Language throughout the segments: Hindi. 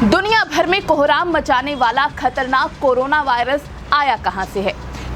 दुनिया भर में कोहराम मचाने वाला खतरनाक कोरोना वायरस आया कहां से है?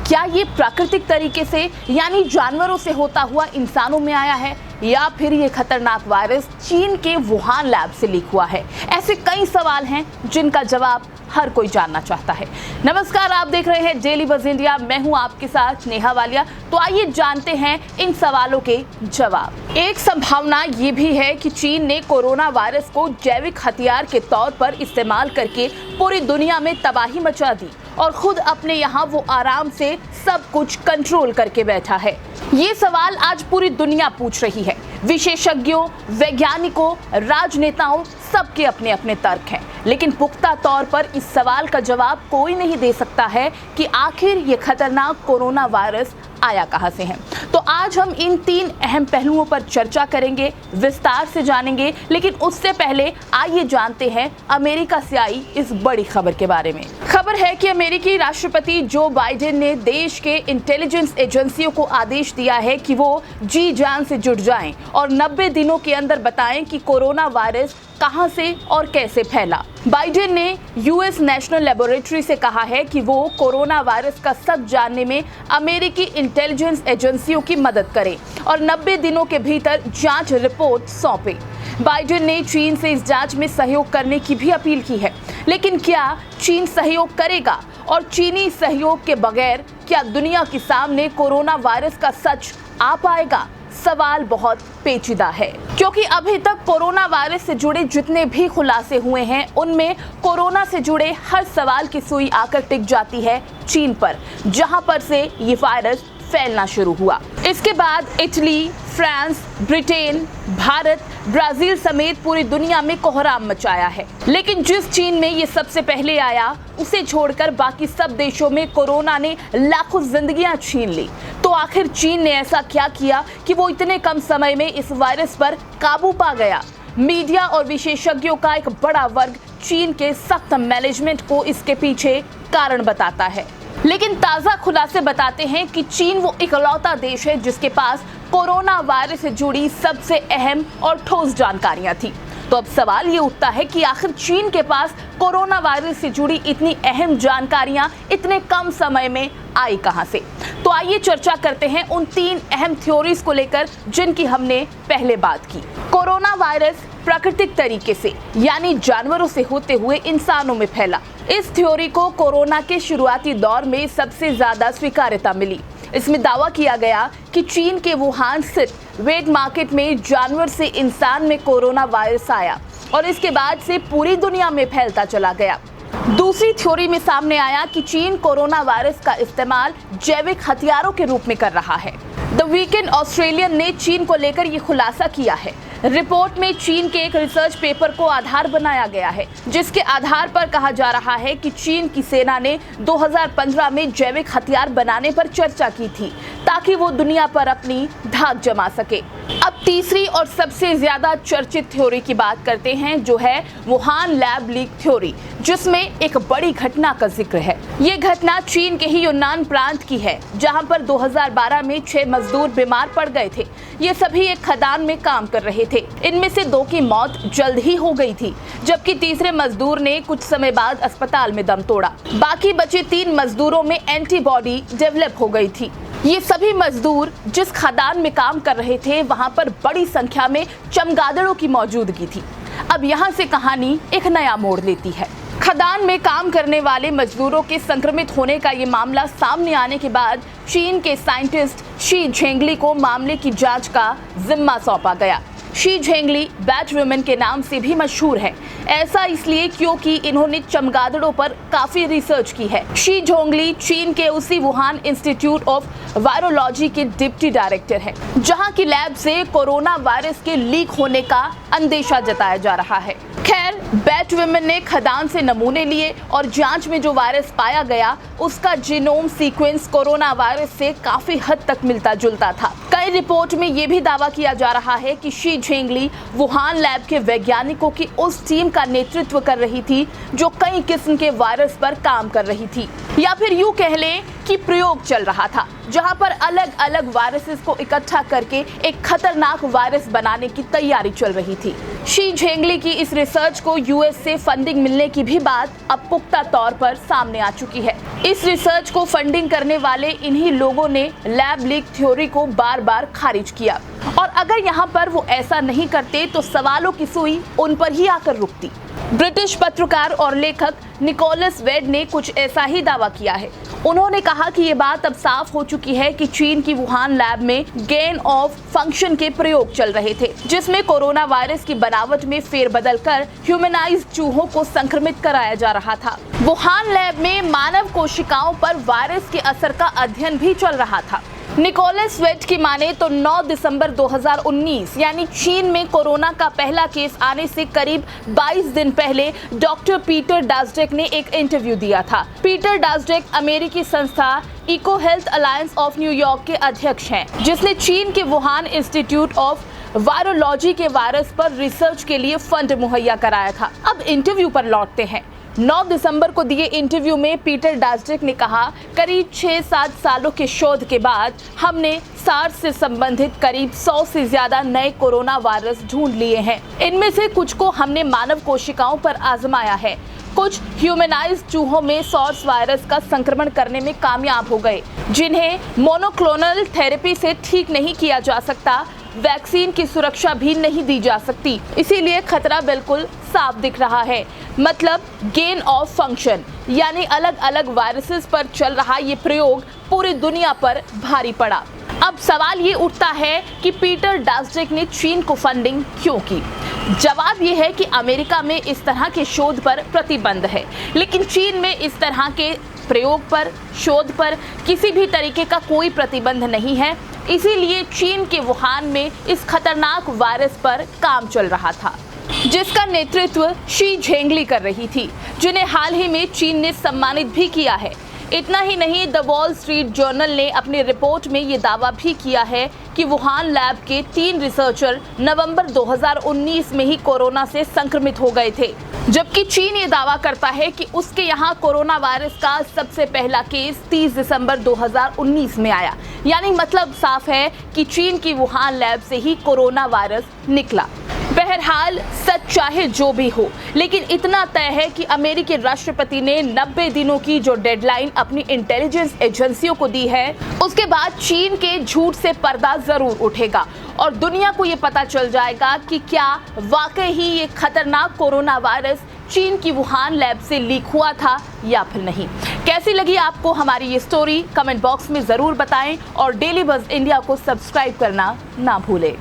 क्या ये प्राकृतिक तरीके से यानी जानवरों से होता हुआ इंसानों में आया है, या फिर ये खतरनाक वायरस चीन के वुहान लैब से लीक हुआ है? ऐसे कई सवाल हैं जिनका जवाब हर कोई जानना चाहता है। नमस्कार, आप देख रहे हैं डेली बज़ इंडिया। मैं हूं आपके साथ नेहा वालिया। तो आइए जानते हैं इन सवालों के जवाब। एक संभावना ये भी है कि चीन ने कोरोना वायरस को जैविक हथियार के तौर पर इस्तेमाल करके पूरी दुनिया में तबाही मचा दी और खुद अपने यहाँ वो आराम से सब कुछ कंट्रोल करके बैठा है। ये सवाल आज पूरी दुनिया पूछ रही है। विशेषज्ञों, वैज्ञानिकों, राजनेताओं, सबके अपने अपने तर्क हैं, लेकिन पुख्ता तौर पर इस सवाल का जवाब कोई नहीं दे सकता है कि आखिर ये खतरनाक कोरोना वायरस आया कहां से है। तो आज हम इन 3 अहम पहलुओं पर चर्चा करेंगे, विस्तार से जानेंगे। लेकिन उससे पहले आइए जानते हैं अमेरिका से आई इस बड़ी खबर के बारे में। खबर है कि अमेरिकी राष्ट्रपति जो बाइडेन ने देश के इंटेलिजेंस एजेंसियों को आदेश दिया है कि वो जी जान से जुट जाएं और 90 दिनों के अंदर बताएं कि कोरोना वायरस कहां से और कैसे फैला। बाइडेन ने यूएस नेशनल लेबोरेटरी से कहा है कि वो कोरोना वायरस का सच जानने में अमेरिकी इंटेलिजेंस एजेंसियों की मदद करें और 90 दिनों के भीतर जांच रिपोर्ट सौंपे। बाइडेन ने चीन से इस जांच में सहयोग करने की भी अपील की है। लेकिन क्या चीन सहयोग करेगा? और चीनी सहयोग के बगैर क्या दुनिया के सामने कोरोना वायरस का सच आ पाएगा? सवाल बहुत पेचीदा है, क्योंकि अभी तक कोरोना वायरस से जुड़े जितने भी खुलासे हुए हैं उनमें कोरोना से जुड़े हर सवाल की सुई आकर टिक जाती है चीन पर, जहां पर से ये वायरस फैलना शुरू हुआ। इसके बाद Italy, France, Britain, Bharat, Brazil समेत पूरी दुनिया में कोहराम मचाया है। लेकिन जिस चीन में ये सबसे पहले आया, उसे छोड़कर बाकी सब देशों में कोरोना ने लाखों जिंदगियां छीन ली। तो आखिर चीन ने ऐसा क्या किया कि वो इतने कम समय में इस वायरस पर काबू पा गया? मीडिया और विशेषज्ञों का एक बड़ा वर्ग चीन के सख्त मैनेजमेंट को इसके पीछे कारण बताता है। लेकिन ताज़ा खुलासे बताते हैं कि चीन वो इकलौता देश है जिसके पास कोरोना वायरस से जुड़ी सबसे अहम और ठोस जानकारियां थी। तो अब सवाल ये उठता है कि आखिर चीन के पास कोरोना वायरस से जुड़ी इतनी अहम जानकारियां इतने कम समय में आई कहां से? तो आइए चर्चा करते हैं उन 3 अहम थ्योरीज को लेकर जिनकी हमने पहले बात की। कोरोना वायरस प्राकृतिक तरीके से यानी जानवरों से होते हुए इंसानों में फैला। इस थ्योरी को कोरोना के शुरुआती दौर में सबसे ज्यादा स्वीकार्यता मिली। इसमें दावा किया गया कि चीन के वुहान स्थित वेट मार्केट में जानवर से इंसान में कोरोना वायरस आया और इसके बाद से पूरी दुनिया में फैलता चला गया। दूसरी थ्योरी में सामने आया कि चीन कोरोना वायरस का इस्तेमाल जैविक हथियारों के रूप में कर रहा है। द वीकेंड ऑस्ट्रेलियन ने चीन को लेकर ये खुलासा किया है। रिपोर्ट में चीन के एक रिसर्च पेपर को आधार बनाया गया है, जिसके आधार पर कहा जा रहा है कि चीन की सेना ने 2015 में जैविक हथियार बनाने पर चर्चा की थी ताकि वो दुनिया पर अपनी धाक जमा सके। अब तीसरी और सबसे ज्यादा चर्चित थ्योरी की बात करते हैं, जो है वुहान लैब लीक थ्योरी, जिसमें एक बड़ी घटना का जिक्र है। ये घटना चीन के ही यूनान प्रांत की है, जहां पर 2012 में 6 मजदूर बीमार पड़ गए थे। ये सभी एक खदान में काम कर रहे थे। इनमें से 2 की मौत जल्द ही हो गई थी, जबकि तीसरे मजदूर ने कुछ समय बाद अस्पताल में दम तोड़ा। बाकी बचे 3 मजदूरों में एंटीबॉडी डेवलप हो गई थी। ये सभी मजदूर जिस खदान में काम कर रहे थे, वहां पर बड़ी संख्या में चमगादड़ों की मौजूदगी थी। अब यहाँ से कहानी एक नया मोड़ लेती है। खदान में काम करने वाले मजदूरों के संक्रमित होने का ये मामला सामने आने के बाद चीन के साइंटिस्ट शी झेंगली को मामले की जांच का जिम्मा सौंपा गया। शी झेंगली बैट वुमेन के नाम से भी मशहूर है। ऐसा इसलिए क्योंकि इन्होंने चमगादड़ों पर काफी रिसर्च की है। शी झेंगली चीन के उसी वुहान इंस्टीट्यूट ऑफ वायरोलॉजी के डिप्टी डायरेक्टर हैं, जहां की लैब से कोरोना वायरस के लीक होने का अंदेशा जताया जा रहा है। खैर, बैट वुमेन ने खदान से नमूने लिए और जांच में जो वायरस पाया गया उसका जीनोम सीक्वेंस कोरोना वायरस से काफी हद तक मिलता जुलता था। कई रिपोर्ट में ये भी दावा किया जा रहा है कि शी झेंगली वुहान लैब के वैज्ञानिकों की उस टीम का नेतृत्व कर रही थी जो कई किस्म के वायरस पर काम कर रही थी। या फिर यूं कह लें कि की प्रयोग चल रहा था, जहां पर अलग अलग वायरसेस को इकट्ठा करके एक खतरनाक वायरस बनाने की तैयारी चल रही थी। शी झेंगली की इस रिसर्च को यूएस से फंडिंग मिलने की भी बात अब पुख्ता तौर पर सामने आ चुकी है। इस रिसर्च को फंडिंग करने वाले इन्हीं लोगों ने लैब लीक थ्योरी को बार बार खारिज किया, और अगर यहाँ पर वो ऐसा नहीं करते तो सवालों की सुई उन पर ही आकर रुकती। ब्रिटिश पत्रकार और लेखक निकोलस वेड ने कुछ ऐसा ही दावा किया है। उन्होंने कहा कि ये बात अब साफ हो चुकी है कि चीन की वुहान लैब में गेन ऑफ फंक्शन के प्रयोग चल रहे थे, जिसमें कोरोना वायरस की बनावट में फेरबदल कर ह्यूमनाइज्ड चूहों को संक्रमित कराया जा रहा था। वुहान लैब में मानव कोशिकाओं पर वायरस के असर का अध्ययन भी चल रहा था। निकोलस वेट की माने तो 9 दिसंबर 2019 यानी चीन में कोरोना का पहला केस आने से करीब 22 दिन पहले डॉक्टर पीटर डासडेक ने एक इंटरव्यू दिया था। पीटर डासडेक अमेरिकी संस्था इको हेल्थ अलायंस ऑफ न्यूयॉर्क के अध्यक्ष हैं, जिसने चीन के वुहान इंस्टीट्यूट ऑफ वायरोलॉजी के वायरस पर रिसर्च के लिए फंड मुहैया कराया था। अब इंटरव्यू पर लौटते हैं। 9 दिसंबर को दिए इंटरव्यू में पीटर डासडेक ने कहा, करीब 6-7 सालों के शोध के बाद हमने सार्स से संबंधित करीब 100 से ज्यादा नए कोरोना वायरस ढूंढ लिए हैं। इनमें से कुछ को हमने मानव कोशिकाओं पर आजमाया है, कुछ ह्यूमनाइज्ड चूहों में सार्स वायरस का संक्रमण करने में कामयाब हो गए, जिन्हें मोनोक्लोनल थेरेपी से ठीक नहीं किया जा सकता, वैक्सीन की सुरक्षा भी नहीं दी जा सकती, इसीलिए खतरा बिल्कुल साफ दिख रहा है। मतलब गेन ऑफ फंक्शन, यानी अलग अलग वायरसेस पर चल रहा ये प्रयोग पूरी दुनिया पर भारी पड़ा। अब सवाल ये उठता है कि पीटर डासडेक ने चीन को फंडिंग क्यों की? जवाब ये है कि अमेरिका में इस तरह के शोध पर प्रतिबंध है, लेकिन चीन में इस तरह के प्रयोग पर, शोध पर किसी भी तरीके का कोई प्रतिबंध नहीं है। इसीलिए चीन के वुहान में इस खतरनाक वायरस पर काम चल रहा था, जिसका नेतृत्व शी झेंगली कर रही थी, जिन्हें हाल ही में चीन ने सम्मानित भी किया है। इतना ही नहीं, द वॉल स्ट्रीट जर्नल ने अपनी रिपोर्ट में ये दावा भी किया है कि वुहान लैब के 3 रिसर्चर नवंबर 2019 में ही कोरोना से संक्रमित हो गए थे, जबकि चीन ये दावा करता है कि उसके यहाँ कोरोना वायरस का सबसे पहला केस 30 दिसंबर 2019 में आया। यानी मतलब साफ है कि चीन की वुहान लैब से ही कोरोना वायरस निकला। बहरहाल सच चाहे जो भी हो, लेकिन इतना तय है कि अमेरिकी राष्ट्रपति ने 90 दिनों की जो डेडलाइन अपनी इंटेलिजेंस एजेंसियों को दी है, उसके बाद चीन के झूठ से पर्दा जरूर उठेगा और दुनिया को ये पता चल जाएगा कि क्या वाकई ही ये खतरनाक कोरोना वायरस चीन की वुहान लैब से लीक हुआ था या फिर नहीं। कैसी लगी आपको हमारी ये स्टोरी? कमेंट बॉक्स में जरूर बताएं और डेली बज़ इंडिया को सब्सक्राइब करना ना भूलें।